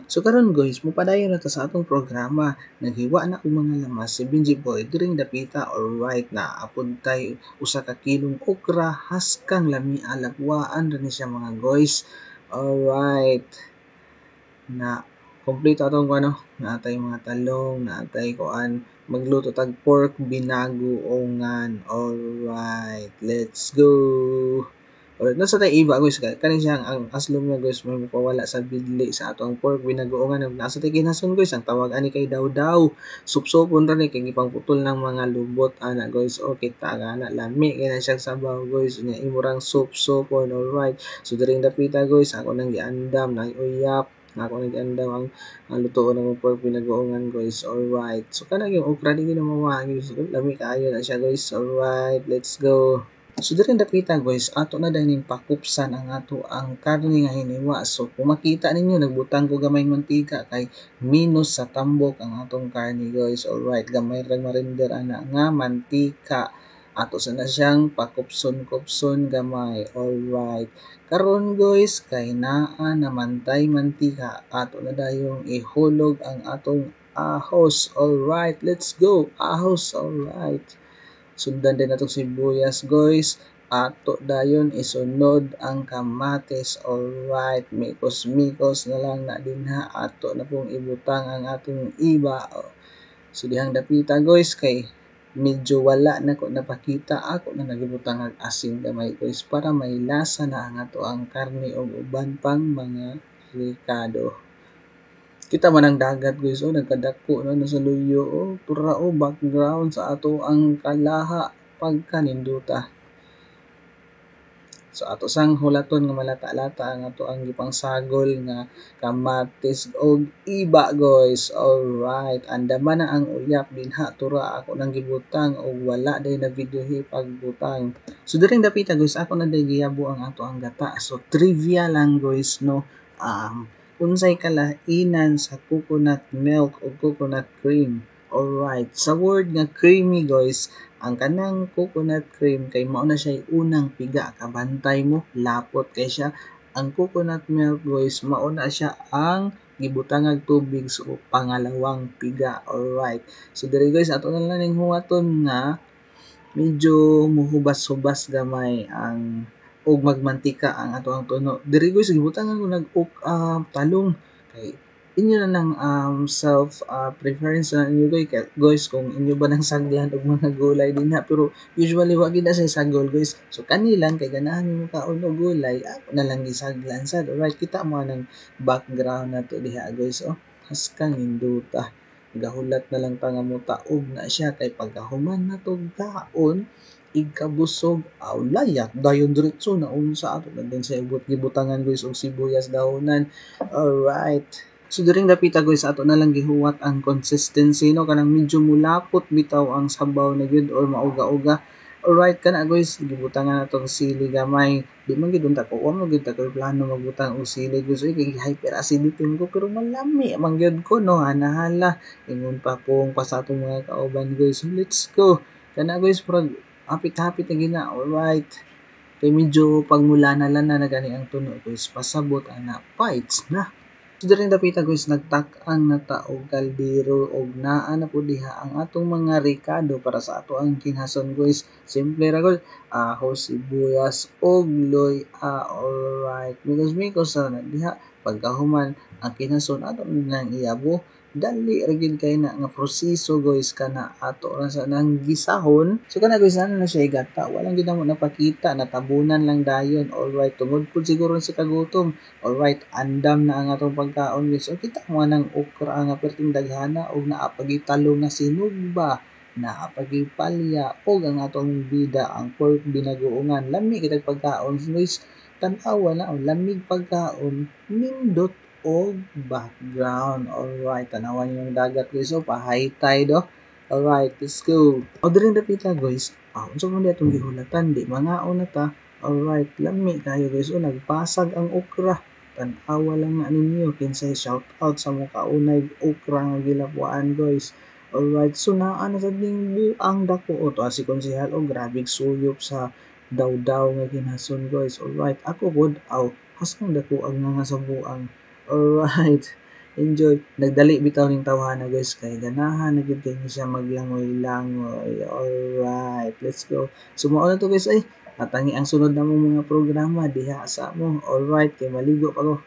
So karon guys, mupadayon na ta sa atong programa. Naghiwa na og mga lamas si Benji Boy diring dapita. Alright na apod tay usa ka kilong okra haskang lamia lagwaan ra ni siya mga guys. Alright. Na kompleto atong ano, naatay mga talong, naatay kuan magluto tag pork binagoongan. Alright, let's go. Alright, nasa tayo iba guys, kani siya ang aslom niya guys, may mapawala sa bidli sa atong pork binagoongan. Nasa tayo kinason guys, ang tawag ani kay daw-daw. Supsupon ra ni kay gipangputol ng mga lubot ana guys. O kita nga na lami kay na siya sabaw guys. Nya imurang supsupon. Alright. So diring dapita guys, ako nang giandam na uyap. Ako nang giandam ang lutoon ng pork binagoongan guys. Alright. So kana yung okra di na mawagi. So, lami kaayo na siya guys. Alright, let's go. So diring dapita guys, ato na dining pakupsan ang ato ang karne nga hiniwa. So kung makita ninyo nagbutang ko gamay mantika kay minus sa tambok ang atong karne guys. Alright, gamay ra marinder ana nga mantika. Ato sa na siyang pakupson-kupson gamay. Alright. Karon guys kay naa namantay mantika, ato na dayong ihulog ang atong ahos. Alright, let's go. Ahos. Alright. Sundan din natong sibuyas guys. Ato dayon isunod ang kamatis. Alright, mikos-mikos na lang na dinha. Ato na pong ibutang ang atong iba. So dihang dapita guys kay medyo wala na ko napakita, ako na nagibutang ang asin gamay guys para may lasa na ang ato ang karne o uban pang mga ricado. Kita man ang dagat guys, oh nagkadako no sa luyo, oh tura oh background sa ato ang kalaha pagkaninduta. So ato sang hulaton nga malata-lata ang ato ang gipang sagol nga kamatis og iba guys. Alright, andaman na ang uyap dinha tura ako nang gibutang og wala day na videohi pagbutang. So diring dapita guys, ako na day giyabo ang ato ang gata. So trivia lang guys no. Unsay kalainan sa coconut milk o coconut cream? Alright, sa word nga creamy guys, ang kanang coconut cream kay mao na siya unang piga kabantay mo, lapot kay siya. Ang coconut milk guys, mao na siya ang gibutangag tubig so pangalawang piga. Alright. So diri guys, ato na lang ning huwaton nga medyo muhubas-hubas gamay ang og magmantika ang ato ang tuno. Diri guys gibutangan ko talong kay inyo na ng self preference na inyo guys kung inyo ba nang saglan og mga gulay dinha, pero usually wa gid na say sagol guys. So kanilang kay ganahan nimo kaon og gulay, ako na lang gisaglan sad. Alright, kita mo ng background nato diha guys. Oh, haskang hinduta. Gahulat na lang ta nga motaog na siya kay pagkahuman na to kaon igkabusog aw layat dayon diretso na unsa ato na din sa ibot gibutangan guys og sibuyas dahonan. Alright. So diring dapita guys, ato na lang gihuwat ang consistency no kanang medyo mulapot bitaw ang sabaw na gyud or mauga-uga. Alright kana guys, gibutangan natong sili gamay. Di man gyud unta ko, wa mo gyud ta ko plano magbutang og sili guys. Kay hyperacidity ko pero malami man gyud ko no, hanahala. Ingon pa kung pa sa atong mga kauban guys. So let's go. Kana guys, purag hapit-hapit na gina. Alright. Kay medyo pagmulana-lana na gani ang tuno guys. Pasabot ana fights na. So diring dapita guys, nagtak-an na ta og kaldero og naa na po diha ang atong mga ricado para sa ato ang kinhason guys. Simple ra guys. Ahos, sibuyas og loy. Alright. Mikos-mikos na diha pagkahuman ang kinhason ato nang iyabo. Dali ra gyud kay na nga proseso guys kana ato ra sa nang gisahon. So kana guys na siya igata, walang gid mo napakita, natabunan lang dayon. Alright, tungod pud siguro si kagutom. Alright, andam na ang atong pagkaon guys. So kita mo nang okra nga perting daghana og naapagitalo nga sinugba, naapagipalya og ang atong bida ang pork binagoongan. Lami kitag pagkaon guys. Tan-awa na ang lamig pagkaon, nindot og background. Alright, tanawan yung dagat guys. So pa-high tide oh. Alright, let's go. O diring dapita guys. Unsa man di atong gihulatan di mangaon na ta. Alright, lami kayo guys. O nagpasag ang okra. Tan-awa lang na ninyo. Kinsay shout out sa mga kaunay okra nga gilapuan guys. Alright, so naa na sa ding buang dako. O to si konsehal o grabe suyop sa daw-daw nga ginason guys. Alright, ako pod haskang dako ang nga sa buang. Alright. enjoy. Nagdali bitaw ning tawhana guys kay ganahan na gyud kay siya maglangoy-langoy. Alright, let's go. So mao na to guys ay natangi ang sunod namong mga programa diha sa amo. Alright, kay maligo pa ko.